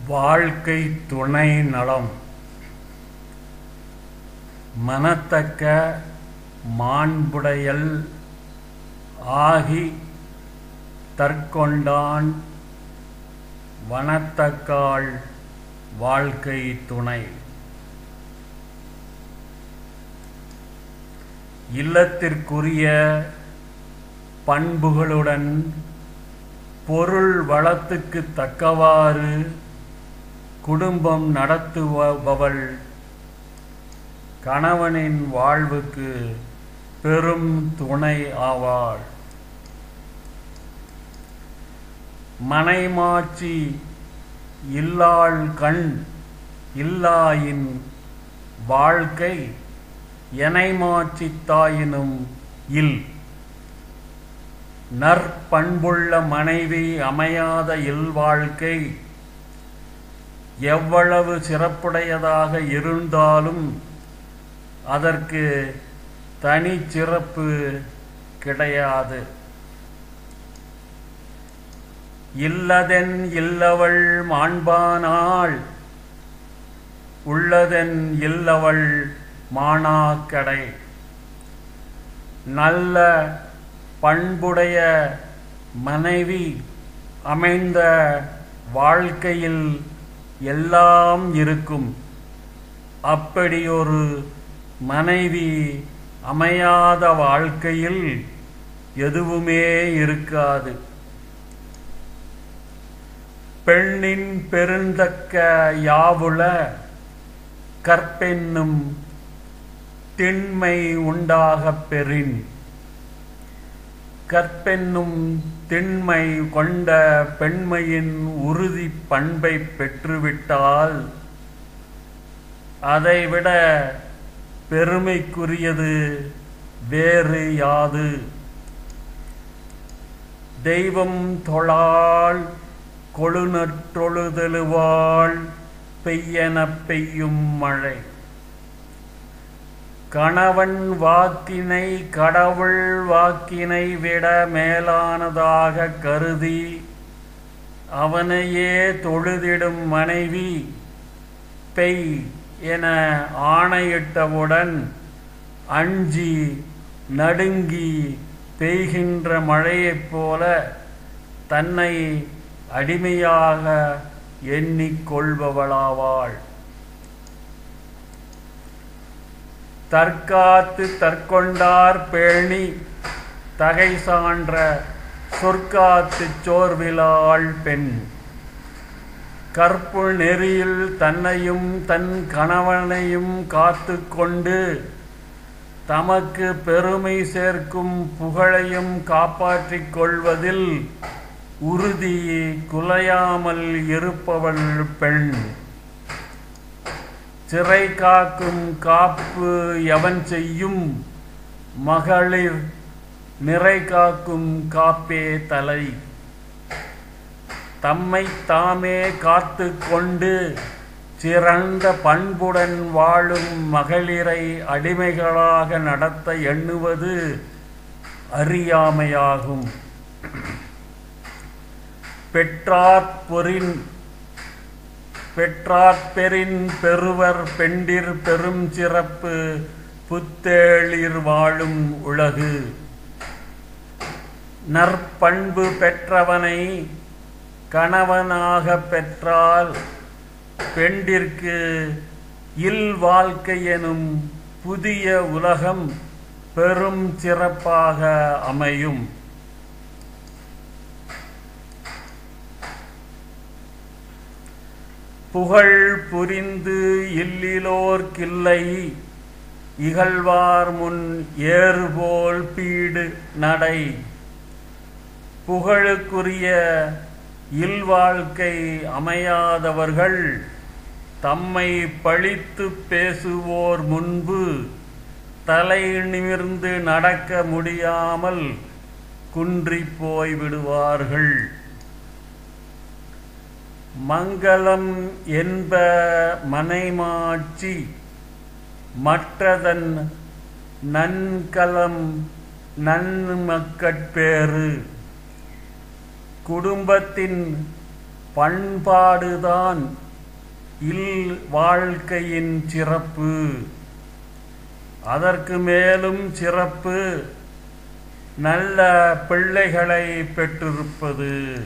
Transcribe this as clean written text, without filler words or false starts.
வாழ்க்கை துணை நலம் மனத்தக்க மாண்புடையல் ஆகி தற்கொண்டான் வனத்தக்காள் வாழ்க்கை துணை. இல்லத்திற்குரிய பண்புகளுடன் பொருள் வளத்துக்கு தக்கவாறு குடும்பம் நடத்துபவள் கணவனின் வாழ்வுக்கு பெரும் துணை ஆவாள். மனைமாட்சி இல்லாள் கண் இல்லாயின் வாழ்க்கை எனைமாட்சி தாயினும் இல். நற்பண்புள்ள மனைவி அமையாத இல்வாழ்க்கை எவ்வளவு சிறப்புடையதாக இருந்தாலும் அதற்கு தனி சிறப்பு கிடையாது. இல்லதென் இல்லவள் மாண்பானாள் உள்ளதென் இல்லவள் மாணாக்கடை. நல்ல பண்புடைய மனைவி அமைந்த வாழ்க்கையில் எல்லாம் இருக்கும். அப்படியொரு மனைவி அமையாத வாழ்க்கையில் எதுவுமே இருக்காது. பெண்ணின் பெருந்தக்க யாவுள கற்பென்னும் திண்மை உண்டாகப் பெறின். கற்பென்னும் திண்மை கொண்ட பெண்மையின் உறுதி பண்பை பெற்றுவிட்டால் அதைவிட பெருமைக்குரியது வேறு யாது? தெய்வம் தொழாள் கொழுநற்றொழுதெழுவாள் பெய்யெனப் பெய்யும் மழை. கணவன் வாக்கினை கடவுள் வாக்கினை விட மேலானதாக கருதி அவனையே தொழுதிடும் மனைவி பெய் என ஆணையிட்டவுடன் அஞ்சி நடுங்கி பெய்கின்ற மழையைப் போல தன்னை அடிமையாக எண்ணிக்கொள்பவளாவாள். தற்காத்து தற்கொண்டார் பேணி தகை சான்ற சொற்காத்து சோர்விலாள் பெண். கற்பு நெறியில் தன்னையும் தன் கணவனையும் காத்து கொண்டு தமக்கு பெருமை சேர்க்கும் புகழையும் காப்பாற்றிக் கொள்வதில் உறுதி குலையாமல் இருப்பவள் பெண். சிறை காக்கும் காப்பு எவன் செய்யும் மகளிர் நிறை காக்கும் காப்பே தலை. தம்மை தாமே காத்து கொண்டு சிறந்த பண்புடன் வாழும் மகளிரை அடிமைகளாக நடத்த எண்ணுவது அறியாமையாகும். பெற்றாற்பெறின் பெறுவர் பெண்டிர் பெரும் சிறப்பு புத்தேளிர் வாழும் உலகு. நற்பண்பு பெற்றவனை கணவனாக பெற்றால் பெண்டிற்கு இல் வாழ்க்கை எனும் புதிய உலகம் பெரும் சிறப்பாக அமையும். புகழ் புரிந்து இல்லிலோர்க்கில்லை இகழ்வார் முன் ஏறுபோல் பீடு நடை. புகழுக்குரிய இல்வாழ்க்கை அமையாதவர்கள் தம்மை பழித்து பேசுவோர் முன்பு தலை நிமிர்ந்து நடக்க முடியாமல் குன்றிப் போய் விடுவார்கள். மங்களம் என்ப மனைமாட்சி மற்றதன் நன்கலம் நன்மக்கட்பேறு. குடும்பத்தின் பண்பாடுதான் இல் வாழ்க்கையின் சிறப்பு. அதற்கு மேலும் சிறப்பு நல்ல பிள்ளைகளை பெற்றிருப்பது.